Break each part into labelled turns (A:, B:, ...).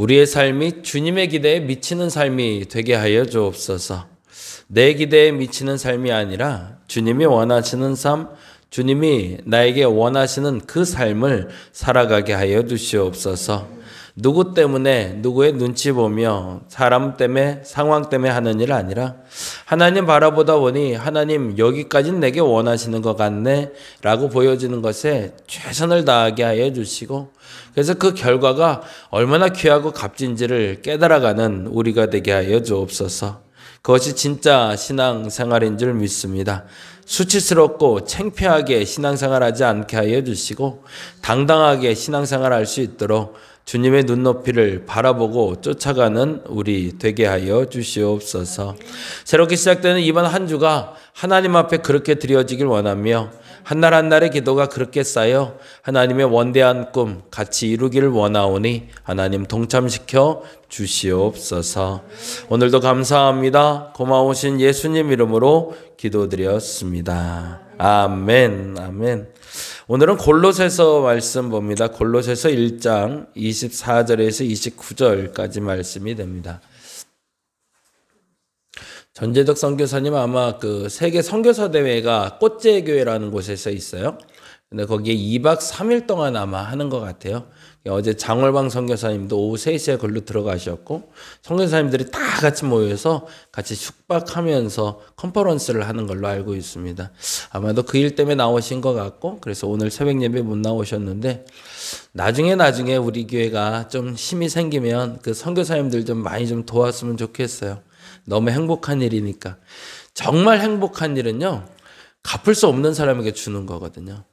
A: 우리의 삶이 주님의 기대에 미치는 삶이 되게 하여 주옵소서. 내 기대에 미치는 삶이 아니라 주님이 원하시는 삶, 주님이 나에게 원하시는 그 삶을 살아가게 하여 주시옵소서. 누구 때문에 누구의 눈치 보며 사람 때문에 상황 때문에 하는 일 아니라 하나님 바라보다 보니 하나님 여기까지는 내게 원하시는 것 같네 라고 보여지는 것에 최선을 다하게 하여 주시고 그래서 그 결과가 얼마나 귀하고 값진지를 깨달아가는 우리가 되게 하여 주옵소서. 그것이 진짜 신앙생활인 줄 믿습니다. 수치스럽고 창피하게 신앙생활하지 않게 하여 주시고 당당하게 신앙생활할 수 있도록 주님의 눈높이를 바라보고 쫓아가는 우리 되게 하여 주시옵소서. 새롭게 시작되는 이번 한 주가 하나님 앞에 그렇게 드려지길 원하며 한 날 한 날의 기도가 그렇게 쌓여 하나님의 원대한 꿈 같이 이루기를 원하오니 하나님 동참시켜 주시옵소서. 오늘도 감사합니다. 고마우신 예수님 이름으로 기도드렸습니다. 아멘. 아멘. 오늘은 골로새서 말씀 봅니다. 골로새서 1장 24절에서 29절까지 말씀이 됩니다. 전재덕 선교사님 아마 그 세계 선교사 대회가 꽃제교회라는 곳에서 있어요. 근데 거기에 2박 3일 동안 아마 하는 것 같아요. 어제 장월방 선교사님도 오후 3시에 걸로 들어가셨고 선교사님들이 다 같이 모여서 같이 숙박하면서 컨퍼런스를 하는 걸로 알고 있습니다. 아마도 그 일 때문에 나오신 것 같고 그래서 오늘 새벽 예배 못 나오셨는데 나중에 우리 교회가 좀 힘이 생기면 그 선교사님들 좀 많이 좀 도왔으면 좋겠어요. 너무 행복한 일이니까. 정말 행복한 일은요. 갚을 수 없는 사람에게 주는 거거든요.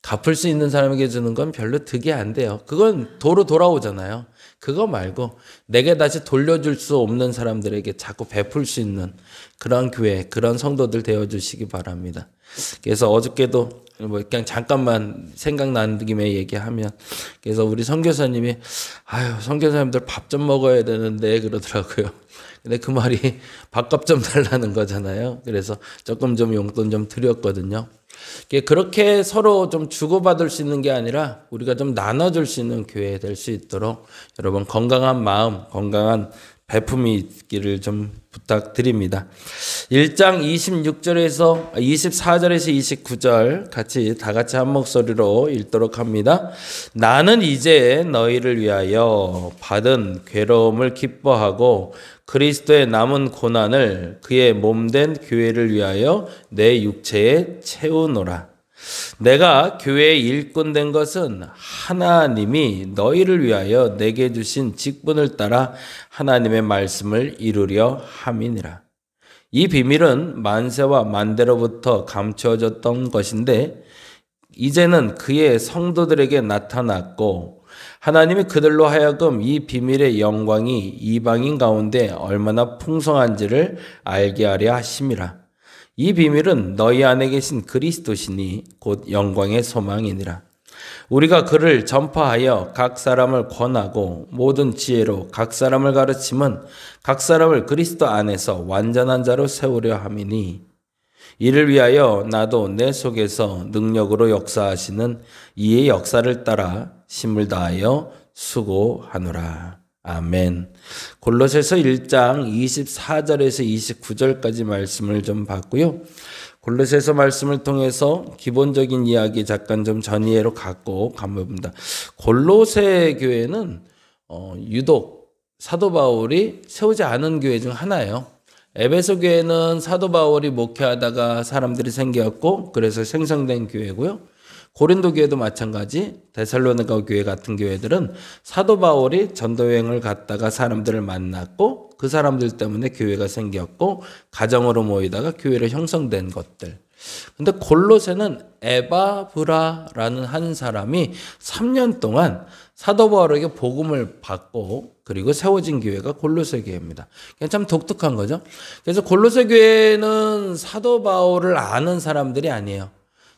A: 갚을 수 있는 사람에게 주는 건 별로 득이 안 돼요. 그건 도로 돌아오잖아요. 그거 말고 내게 다시 돌려줄 수 없는 사람들에게 자꾸 베풀 수 있는 그런 교회, 그런 성도들 되어주시기 바랍니다. 그래서 어저께도 뭐 그냥 잠깐만 생각나는 김에 얘기하면 그래서 우리 선교사님이 선교사님들 밥 좀 먹어야 되는데 그러더라고요. 근데 그 말이 밥값 좀 달라는 거잖아요. 그래서 조금 좀 용돈 좀 드렸거든요. 그렇게 서로 좀 주고받을 수 있는 게 아니라 우리가 좀 나눠줄 수 있는 교회 될 수 있도록 여러분 건강한 마음, 건강한 배품이 있기를 좀 부탁드립니다. 1장 24절에서 29절 다 같이 한 목소리로 읽도록 합니다. 나는 이제 너희를 위하여 받은 괴로움을 기뻐하고 그리스도의 남은 고난을 그의 몸된 교회를 위하여 내 육체에 채우노라. 내가 교회의 일꾼 된 것은 하나님이 너희를 위하여 내게 주신 직분을 따라 하나님의 말씀을 이루려 함이니라. 이 비밀은 만세와 만대로부터 감추어졌던 것인데 이제는 그의 성도들에게 나타났고 하나님이 그들로 하여금 이 비밀의 영광이 이방인 가운데 얼마나 풍성한지를 알게 하려 하심이라. 이 비밀은 너희 안에 계신 그리스도시니 곧 영광의 소망이니라. 우리가 그를 전파하여 각 사람을 권하고 모든 지혜로 각 사람을 가르침은 각 사람을 그리스도 안에서 완전한 자로 세우려 함이니 이를 위하여 나도 내 속에서 능력으로 역사하시는 이의 역사를 따라 힘을 다하여 수고하노라. 아멘. 골로새서 1장 24절에서 29절까지 말씀을 좀 봤고요. 골로새서 말씀을 통해서 기본적인 이야기 잠깐 좀 전이해로 갖고 가봅니다. 골로새 교회는 유독 사도 바울이 세우지 않은 교회 중 하나예요. 에베소 교회는 사도 바울이 목회하다가 사람들이 생겼고 그래서 생성된 교회고요. 고린도 교회도 마찬가지, 데살로니가 교회 같은 교회들은 사도 바울이 전도여행을 갔다가 사람들을 만났고 그 사람들 때문에 교회가 생겼고 가정으로 모이다가 교회로 형성된 것들. 근데 골로새는 에바브라라는 한 사람이 3년 동안 사도 바울에게 복음을 받고 그리고 세워진 교회가 골로새 교회입니다. 참 독특한 거죠. 그래서 골로새 교회는 사도 바울을 아는 사람들이 아니에요.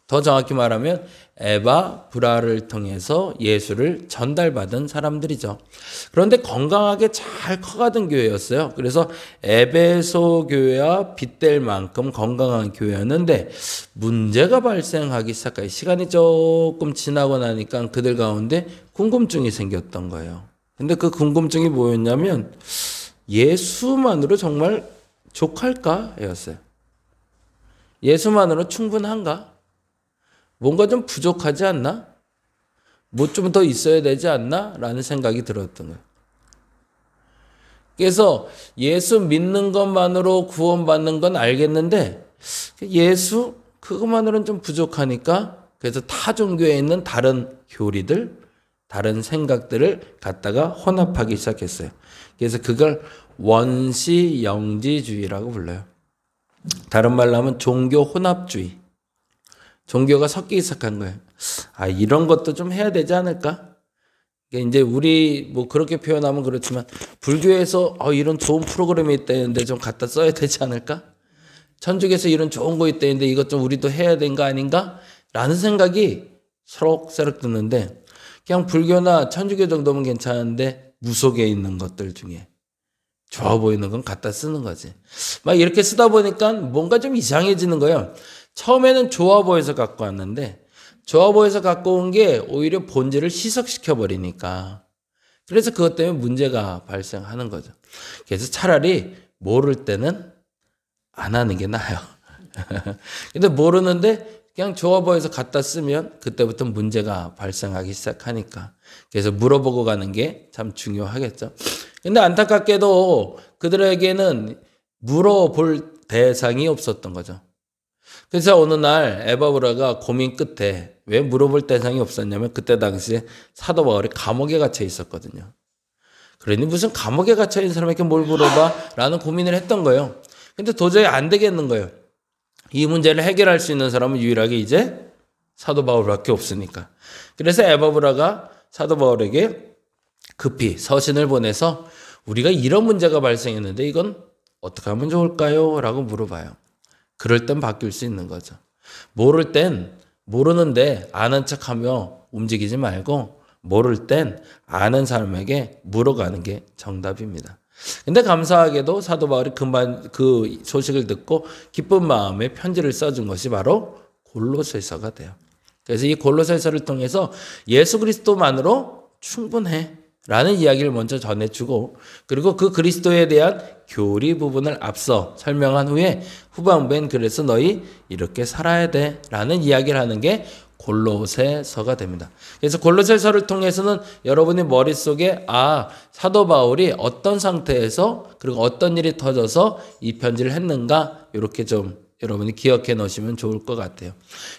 A: 더 정확히 말하면 에바브라를 통해서 예수를 전달받은 사람들이죠. 그런데 건강하게 잘 커가던 교회였어요. 그래서 에베소 교회와 빗댈 만큼 건강한 교회였는데 문제가 발생하기 시작해요. 시간이 조금 지나고 나니까 그들 가운데 궁금증이 생겼던 거예요. 근데 그 궁금증이 뭐였냐면 예수만으로 정말 족할까? 였어요. 예수만으로 충분한가? 뭔가 좀 부족하지 않나? 뭐 좀 더 있어야 되지 않나? 라는 생각이 들었던 거예요. 그래서 예수 믿는 것만으로 구원받는 건 알겠는데 예수 그것만으로는 좀 부족하니까 그래서 타 종교에 있는 다른 교리들, 다른 생각들을 갖다가 혼합하기 시작했어요. 그래서 그걸 원시영지주의라고 불러요. 다른 말로 하면 종교 혼합주의. 종교가 섞이기 시작한 거예요. 아, 이런 것도 좀 해야 되지 않을까? 이제 우리 뭐 그렇게 표현하면 그렇지만 불교에서 이런 좋은 프로그램이 있다는데 좀 갖다 써야 되지 않을까? 천주교에서 이런 좋은 거 있다는데 이것 좀 우리도 해야 되는 거 아닌가? 라는 생각이 새록새록 드는데 그냥 불교나 천주교 정도면 괜찮은데 무속에 있는 것들 중에 좋아 보이는 건 갖다 쓰는 거지. 막 이렇게 쓰다 보니까 뭔가 좀 이상해지는 거예요. 처음에는 좋아 보여서 갖고 왔는데 좋아 보여서 갖고 온 게 오히려 본질을 희석시켜 버리니까 그래서 그것 때문에 문제가 발생하는 거죠. 그래서 차라리 모를 때는 안 하는 게 나아요. 근데 모르는데 그냥 좋아 보여서 갖다 쓰면 그때부터 문제가 발생하기 시작하니까 그래서 물어보고 가는 게 참 중요하겠죠. 근데 안타깝게도 그들에게는 물어볼 대상이 없었던 거죠. 그래서 어느 날 에바브라가 고민 끝에 왜 물어볼 대상이 없었냐면 그때 당시에 사도 바울이 감옥에 갇혀 있었거든요. 그러니 무슨 감옥에 갇혀 있는 사람에게 뭘 물어봐? 라는 고민을 했던 거예요. 근데 도저히 안 되겠는 거예요. 이 문제를 해결할 수 있는 사람은 유일하게 이제 사도 바울밖에 없으니까. 그래서 에바브라가 사도 바울에게 급히 서신을 보내서 우리가 이런 문제가 발생했는데 이건 어떻게 하면 좋을까요? 라고 물어봐요. 그럴 땐 바뀔 수 있는 거죠. 모를 땐 모르는데 아는 척하며 움직이지 말고 모를 땐 아는 사람에게 물어가는 게 정답입니다. 근데 감사하게도 사도 바울이 금방 그 소식을 듣고 기쁜 마음에 편지를 써준 것이 바로 골로새서가 돼요. 그래서 이 골로새서를 통해서 예수 그리스도만으로 충분해 라는 이야기를 먼저 전해주고 그리고 그 그리스도에 대한 교리 부분을 앞서 설명한 후에 후반부엔 그래서 너희 이렇게 살아야 돼 라는 이야기를 하는 게 골로새서가 됩니다. 그래서 골로새서를 통해서는 여러분의 머릿속에 사도 바울이 어떤 상태에서 그리고 어떤 일이 터져서 이 편지를 했는가 이렇게 좀 여러분이 기억해 놓으시면 좋을 것 같아요.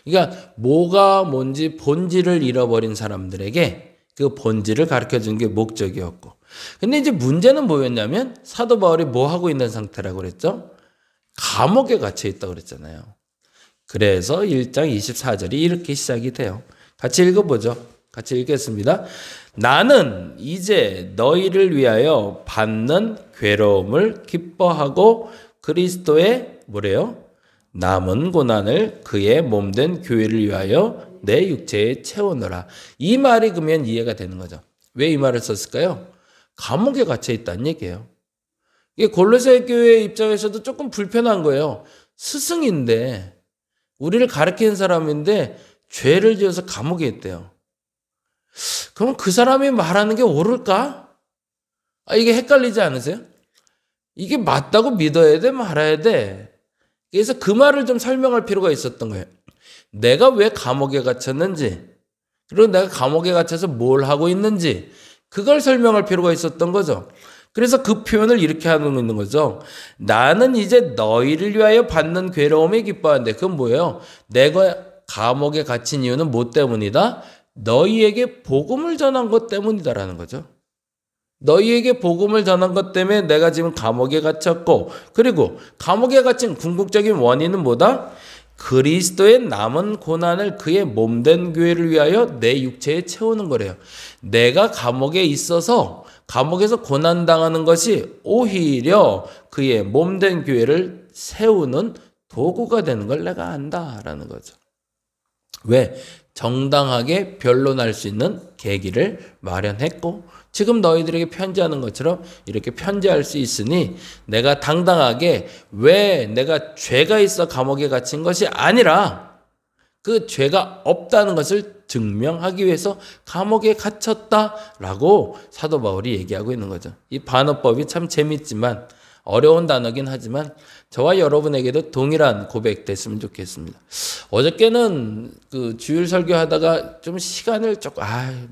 A: 그러니까 뭐가 뭔지 본질을 잃어버린 사람들에게 그 본질을 가르쳐 준 게 목적이었고. 근데 이제 문제는 뭐였냐면 사도 바울이 뭐 하고 있는 상태라고 그랬죠? 감옥에 갇혀 있다고 그랬잖아요. 그래서 1장 24절이 이렇게 시작이 돼요. 같이 읽어보죠. 같이 읽겠습니다. 나는 이제 너희를 위하여 받는 괴로움을 기뻐하고 그리스도의 뭐래요? 남은 고난을 그의 몸된 교회를 위하여 내 육체에 채우노라. 이 말이 그러면 이해가 되는 거죠. 왜 이 말을 썼을까요? 감옥에 갇혀 있다는 얘기예요. 이게 골로새 교회 입장에서도 조금 불편한 거예요. 스승인데 우리를 가르치는 사람인데 죄를 지어서 감옥에 있대요. 그럼 그 사람이 말하는 게 옳을까? 이게 헷갈리지 않으세요? 이게 맞다고 믿어야 돼? 말아야 돼? 그래서 그 말을 좀 설명할 필요가 있었던 거예요. 내가 왜 감옥에 갇혔는지 그리고 내가 감옥에 갇혀서 뭘 하고 있는지 그걸 설명할 필요가 있었던 거죠. 그래서 그 표현을 이렇게 하고 있는 거죠. 나는 이제 너희를 위하여 받는 괴로움에 기뻐하는데 그건 뭐예요? 내가 감옥에 갇힌 이유는 뭐 때문이다? 너희에게 복음을 전한 것 때문이다라는 거죠. 너희에게 복음을 전한 것 때문에 내가 지금 감옥에 갇혔고 그리고 감옥에 갇힌 궁극적인 원인은 뭐다? 그리스도의 남은 고난을 그의 몸된 교회를 위하여 내 육체에 채우는 거래요. 내가 감옥에 있어서 감옥에서 고난당하는 것이 오히려 그의 몸된 교회를 세우는 도구가 되는 걸 내가 안다라는 거죠. 왜? 정당하게 변론할 수 있는 계기를 마련했고 지금 너희들에게 편지하는 것처럼 이렇게 편지할 수 있으니 내가 당당하게 왜 내가 죄가 있어 감옥에 갇힌 것이 아니라 그 죄가 없다는 것을 증명하기 위해서 감옥에 갇혔다라고 사도 바울이 얘기하고 있는 거죠. 이 반어법이 참 재밌지만 어려운 단어긴 하지만 저와 여러분에게도 동일한 고백 됐으면 좋겠습니다. 어저께는 그 주일 설교하다가 좀 시간을 조금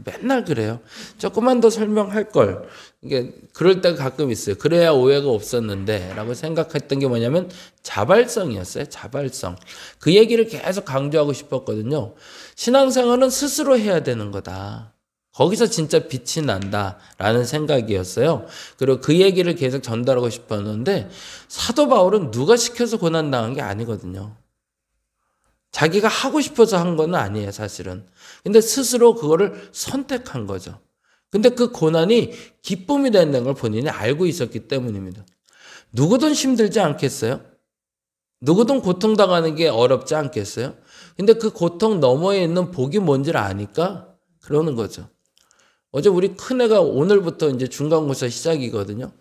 A: 맨날 그래요. 조금만 더 설명할 걸. 이게 그럴 때가 가끔 있어요. 그래야 오해가 없었는데라고 생각했던 게 뭐냐면 자발성이었어요. 자발성. 그 얘기를 계속 강조하고 싶었거든요. 신앙생활은 스스로 해야 되는 거다. 거기서 진짜 빛이 난다라는 생각이었어요. 그리고 그 얘기를 계속 전달하고 싶었는데 사도 바울은 누가 시켜서 고난당한 게 아니거든요. 자기가 하고 싶어서 한 건 아니에요, 사실은. 근데 스스로 그거를 선택한 거죠. 근데 그 고난이 기쁨이 된다는 걸 본인이 알고 있었기 때문입니다. 누구든 힘들지 않겠어요? 누구든 고통당하는 게 어렵지 않겠어요? 근데 그 고통 너머에 있는 복이 뭔지를 아니까 그러는 거죠. 어제 우리 큰애가 오늘부터 이제 중간고사 시작이거든요.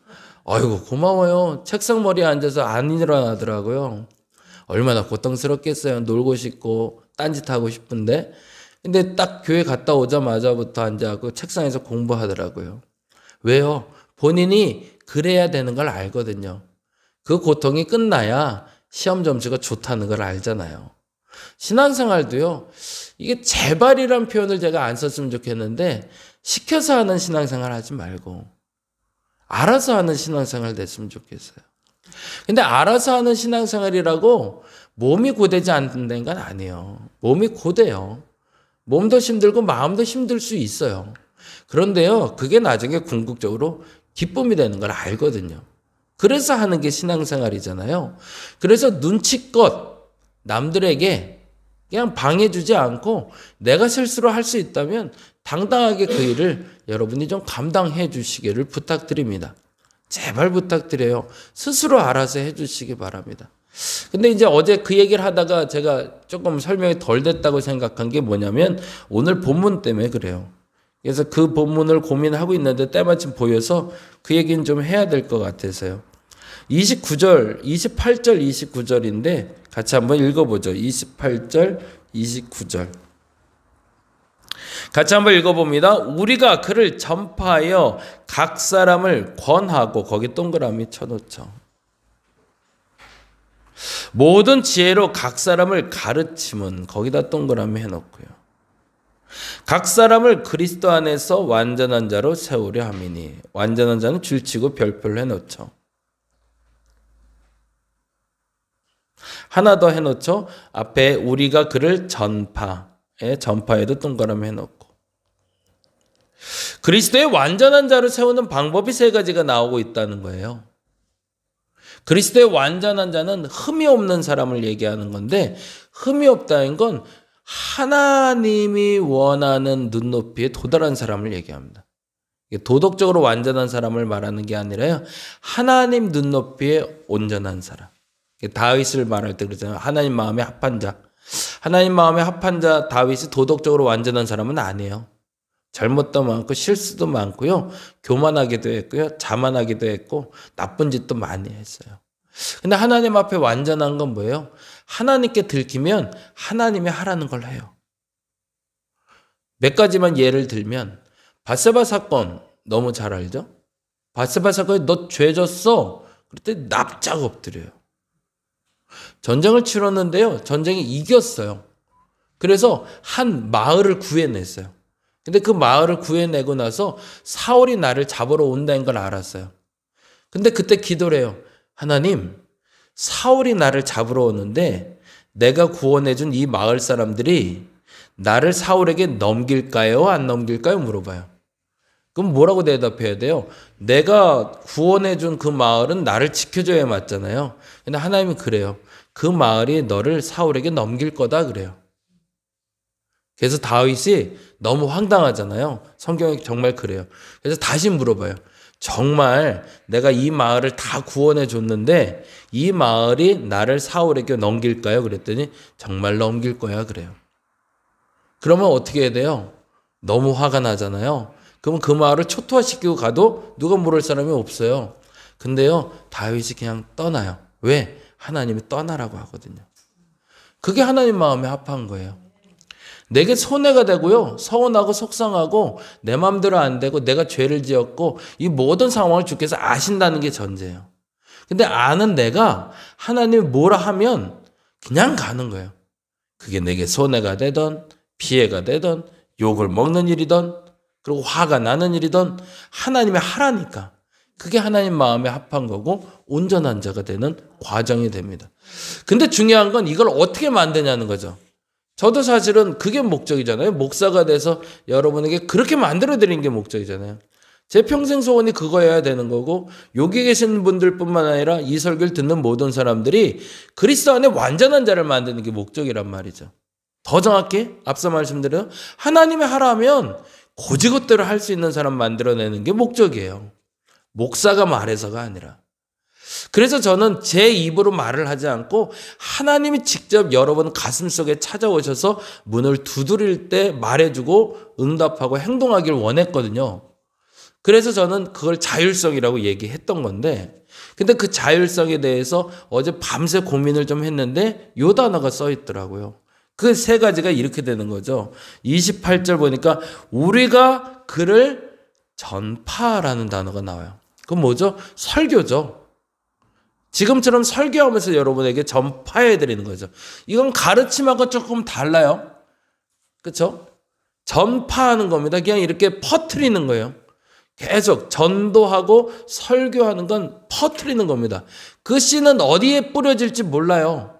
A: 아이고, 고마워요. 책상 머리에 앉아서 안 일어나더라고요. 얼마나 고통스럽겠어요. 놀고 싶고, 딴짓하고 싶은데. 근데 딱 교회 갔다 오자마자부터 앉아서 책상에서 공부하더라고요. 왜요? 본인이 그래야 되는 걸 알거든요. 그 고통이 끝나야 시험 점수가 좋다는 걸 알잖아요. 신앙생활도요, 이게 제발이란 표현을 제가 안 썼으면 좋겠는데, 시켜서 하는 신앙생활 하지 말고, 알아서 하는 신앙생활 됐으면 좋겠어요. 근데 알아서 하는 신앙생활이라고 몸이 고되지 않는다는 건 아니에요. 몸이 고돼요. 몸도 힘들고 마음도 힘들 수 있어요. 그런데요, 그게 나중에 궁극적으로 기쁨이 되는 걸 알거든요. 그래서 하는 게 신앙생활이잖아요. 그래서 눈치껏 남들에게 그냥 방해주지 않고 내가 스스로 할 수 있다면 당당하게 그 일을 여러분이 좀 감당해 주시기를 부탁드립니다. 제발 부탁드려요. 스스로 알아서 해 주시기 바랍니다. 근데 이제 어제 그 얘기를 하다가 제가 조금 설명이 덜 됐다고 생각한 게 뭐냐면 오늘 본문 때문에 그래요. 그래서 그 본문을 고민하고 있는데 때마침 보여서 그 얘기는 좀 해야 될 것 같아서요. 28절, 29절인데 같이 한번 읽어보죠. 28절, 29절. 같이 한번 읽어봅니다. 우리가 그를 전파하여 각 사람을 권하고, 거기 동그라미 쳐놓죠. 모든 지혜로 각 사람을 가르침은, 거기다 동그라미 해놓고요. 각 사람을 그리스도 안에서 완전한 자로 세우려 함이니, 완전한 자는 줄치고 별표를 해놓죠. 하나 더 해놓죠. 앞에 우리가 그를 전파에도 동그라미 해놓고. 그리스도의 완전한 자로 세우는 방법이 세 가지가 나오고 있다는 거예요. 그리스도의 완전한 자는 흠이 없는 사람을 얘기하는 건데, 흠이 없다는 건 하나님이 원하는 눈높이에 도달한 사람을 얘기합니다. 도덕적으로 완전한 사람을 말하는 게 아니라요, 하나님 눈높이에 온전한 사람. 다윗을 말할 때 그러잖아요. 하나님 마음에 합한 자. 하나님 마음에 합한 자 다윗이 도덕적으로 완전한 사람은 아니에요. 잘못도 많고 실수도 많고요. 교만하기도 했고요. 자만하기도 했고 나쁜 짓도 많이 했어요. 근데 하나님 앞에 완전한 건 뭐예요? 하나님께 들키면 하나님이 하라는 걸 해요. 몇 가지만 예를 들면 밧세바 사건 너무 잘 알죠? 밧세바 사건에 너 죄 졌어. 그럴 때 납작 엎드려요. 전쟁을 치렀는데요. 전쟁이 이겼어요. 그래서 한 마을을 구해냈어요. 근데 그 마을을 구해내고 나서 사울이 나를 잡으러 온다는 걸 알았어요. 근데 그때 기도를 해요. 하나님, 사울이 나를 잡으러 오는데 내가 구원해준 이 마을 사람들이 나를 사울에게 넘길까요? 안 넘길까요? 물어봐요. 그럼 뭐라고 대답해야 돼요? 내가 구원해준 그 마을은 나를 지켜줘야 맞잖아요. 근데 하나님이 그래요. 그 마을이 너를 사울에게 넘길 거다 그래요. 그래서 다윗이 너무 황당하잖아요. 성경이 정말 그래요. 그래서 다시 물어봐요. 정말 내가 이 마을을 다 구원해 줬는데 이 마을이 나를 사울에게 넘길까요? 그랬더니 정말 넘길 거야 그래요. 그러면 어떻게 해야 돼요? 너무 화가 나잖아요. 그러면 그 마을을 초토화시키고 가도 누가 물을 사람이 없어요. 근데요, 다윗이 그냥 떠나요. 왜? 하나님이 떠나라고 하거든요. 그게 하나님 마음에 합한 거예요. 내게 손해가 되고요. 서운하고 속상하고 내 마음대로 안 되고 내가 죄를 지었고 이 모든 상황을 주께서 아신다는 게 전제예요. 근데 아는 내가 하나님이 뭐라 하면 그냥 가는 거예요. 그게 내게 손해가 되던 피해가 되던 욕을 먹는 일이던 그리고 화가 나는 일이던 하나님이 하라니까. 그게 하나님 마음에 합한 거고 온전한 자가 되는 과정이 됩니다. 근데 중요한 건 이걸 어떻게 만드냐는 거죠. 저도 사실은 그게 목적이잖아요. 목사가 돼서 여러분에게 그렇게 만들어드리는 게 목적이잖아요. 제 평생 소원이 그거여야 되는 거고 여기 계신 분들뿐만 아니라 이 설교를 듣는 모든 사람들이 그리스도 안에 완전한 자를 만드는 게 목적이란 말이죠. 더 정확히 앞서 말씀드려 하나님이 하라면 고지것대로 할 수 있는 사람 만들어내는 게 목적이에요. 목사가 말해서가 아니라. 그래서 저는 제 입으로 말을 하지 않고 하나님이 직접 여러분 가슴속에 찾아오셔서 문을 두드릴 때 말해주고 응답하고 행동하길 원했거든요. 그래서 저는 그걸 자율성이라고 얘기했던 건데 근데 그 자율성에 대해서 어제 밤새 고민을 좀 했는데 요 단어가 써 있더라고요. 그 세 가지가 이렇게 되는 거죠. 28절 보니까 우리가 그를 전파라는 단어가 나와요. 그건 뭐죠? 설교죠. 지금처럼 설교하면서 여러분에게 전파해 드리는 거죠. 이건 가르침하고 조금 달라요. 그렇죠? 전파하는 겁니다. 그냥 이렇게 퍼뜨리는 거예요. 계속 전도하고 설교하는 건 퍼뜨리는 겁니다. 그 씨는 어디에 뿌려질지 몰라요.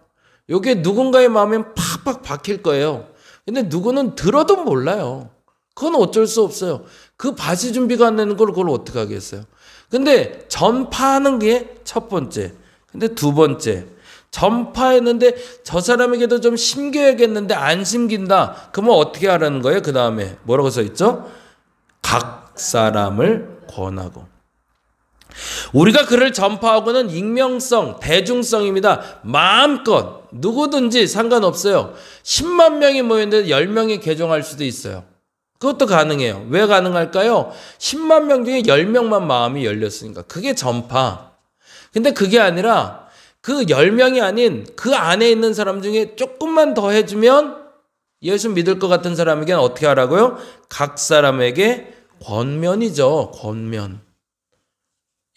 A: 여기에 누군가의 마음에 팍팍 박힐 거예요. 근데 누구는 들어도 몰라요. 그건 어쩔 수 없어요. 그 바지 준비가 안 되는 걸 그걸 어떻게 하겠어요. 근데 전파하는 게 첫 번째. 근데 두 번째. 전파했는데 저 사람에게도 좀 심겨야겠는데 안 심긴다. 그러면 어떻게 하라는 거예요? 그 다음에 뭐라고 써 있죠? 각 사람을 권하고. 우리가 그를 전파하고는 익명성, 대중성입니다. 마음껏 누구든지 상관없어요. 10만 명이 모였는데 10명이 개종할 수도 있어요. 그것도 가능해요. 왜 가능할까요? 10만 명 중에 10명만 마음이 열렸으니까. 그게 전파. 근데 그게 아니라 그 10명이 아닌 그 안에 있는 사람 중에 조금만 더 해주면 예수 믿을 것 같은 사람에게는 어떻게 하라고요? 각 사람에게 권면이죠. 권면.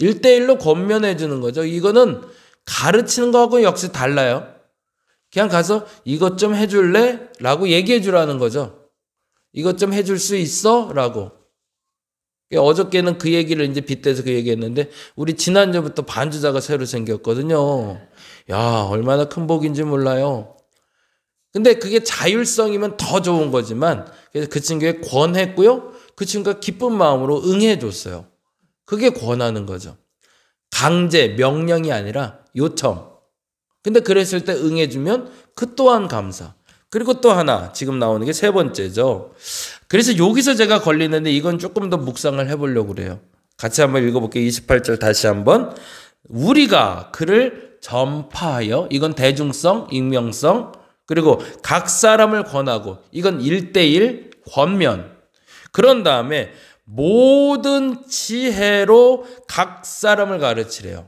A: 1대1로 권면해 주는 거죠. 이거는 가르치는 거하고 역시 달라요. 그냥 가서 이것 좀 해줄래? 라고 얘기해 주라는 거죠. 이것 좀 해줄 수 있어? 라고. 어저께는 그 얘기를 이제 빗대서 그 얘기 했는데 우리 지난주부터 반주자가 새로 생겼거든요. 야, 얼마나 큰 복인지 몰라요. 근데 그게 자율성이면 더 좋은 거지만 그래서 그 친구에 권했고요. 그 친구가 기쁜 마음으로 응해 줬어요. 그게 권하는 거죠. 강제, 명령이 아니라 요청. 근데 그랬을 때 응해주면 그 또한 감사. 그리고 또 하나 지금 나오는 게 세 번째죠. 그래서 여기서 제가 걸리는데 이건 조금 더 묵상을 해보려고 그래요. 같이 한번 읽어볼게요. 28절 다시 한번. 우리가 그를 전파하여 이건 대중성, 익명성 그리고 각 사람을 권하고 이건 1대1 권면. 그런 다음에 모든 지혜로 각 사람을 가르치래요.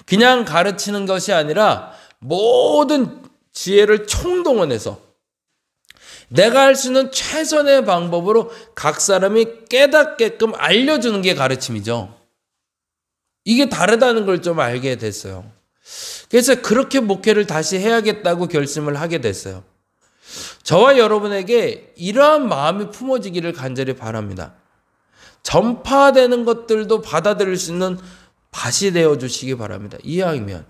A: 그냥 가르치는 것이 아니라 모든 지혜를 총동원해서 내가 할 수 있는 최선의 방법으로 각 사람이 깨닫게끔 알려주는 게 가르침이죠. 이게 다르다는 걸 좀 알게 됐어요. 그래서 그렇게 목회를 다시 해야겠다고 결심을 하게 됐어요. 저와 여러분에게 이러한 마음이 품어지기를 간절히 바랍니다. 전파되는 것들도 받아들일 수 있는 밭이 되어주시기 바랍니다. 이왕이면.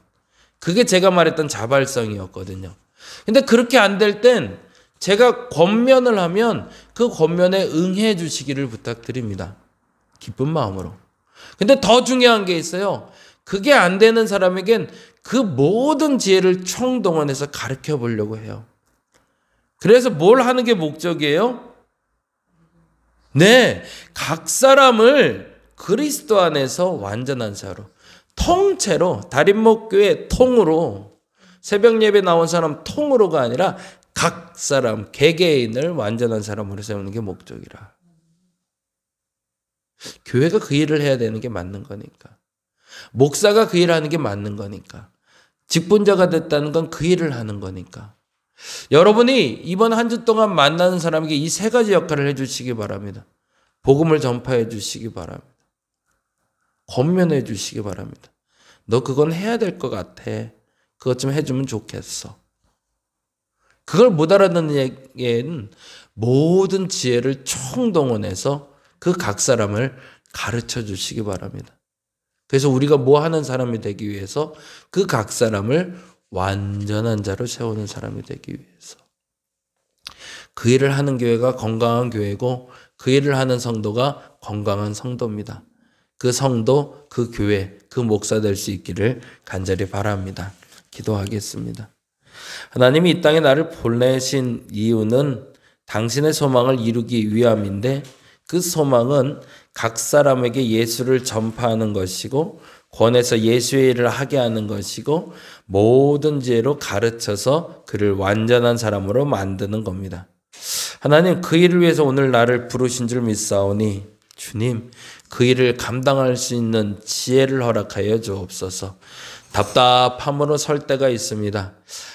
A: 그게 제가 말했던 자발성이었거든요. 근데 그렇게 안 될 땐 제가 권면을 하면 그 권면에 응해 주시기를 부탁드립니다. 기쁜 마음으로. 근데 더 중요한 게 있어요. 그게 안 되는 사람에겐 그 모든 지혜를 총동원해서 가르쳐 보려고 해요. 그래서 뭘 하는 게 목적이에요? 네, 각 사람을 그리스도 안에서 완전한 자로, 통째로, 다림목교회 통으로, 새벽 예배 나온 사람 통으로가 아니라 각 사람, 개개인을 완전한 사람으로 세우는 게 목적이라. 교회가 그 일을 해야 되는 게 맞는 거니까. 목사가 그 일을 하는 게 맞는 거니까. 직분자가 됐다는 건 그 일을 하는 거니까. 여러분이 이번 한 주 동안 만나는 사람에게 이 세 가지 역할을 해주시기 바랍니다. 복음을 전파해 주시기 바랍니다. 권면해 주시기 바랍니다. 너 그건 해야 될 것 같아. 그것 좀 해주면 좋겠어. 그걸 못 알아듣는 얘기는 모든 지혜를 총동원해서 그 각 사람을 가르쳐 주시기 바랍니다. 그래서 우리가 뭐 하는 사람이 되기 위해서 그 각 사람을 완전한 자로 세우는 사람이 되기 위해서. 그 일을 하는 교회가 건강한 교회고 그 일을 하는 성도가 건강한 성도입니다. 그 성도, 그 교회, 그 목사 될 수 있기를 간절히 바랍니다. 기도하겠습니다. 하나님이 이 땅에 나를 보내신 이유는 당신의 소망을 이루기 위함인데 그 소망은 각 사람에게 예수를 전파하는 것이고 권해서 예수의 일을 하게 하는 것이고 모든 지혜로 가르쳐서 그를 완전한 사람으로 만드는 겁니다. 하나님, 그 일을 위해서 오늘 나를 부르신 줄 믿사오니 주님, 그 일을 감당할 수 있는 지혜를 허락하여 주옵소서. 답답함으로 설 때가 있습니다.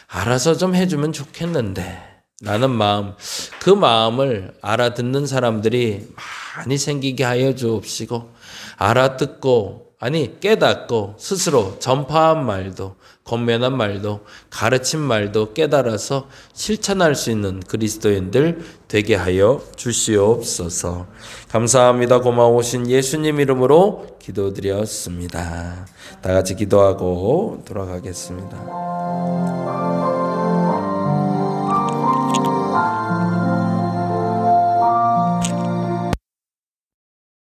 A: 알아서 좀 해주면 좋겠는데 라는 마음, 그 마음을 알아듣는 사람들이 많이 생기게 하여 주옵시고 알아듣고 깨닫고 스스로 전파한 말도 권면한 말도 가르친 말도 깨달아서 실천할 수 있는 그리스도인들 되게 하여 주시옵소서. 감사합니다. 고마우신 예수님 이름으로 기도드렸습니다. 다 같이 기도하고 돌아가겠습니다.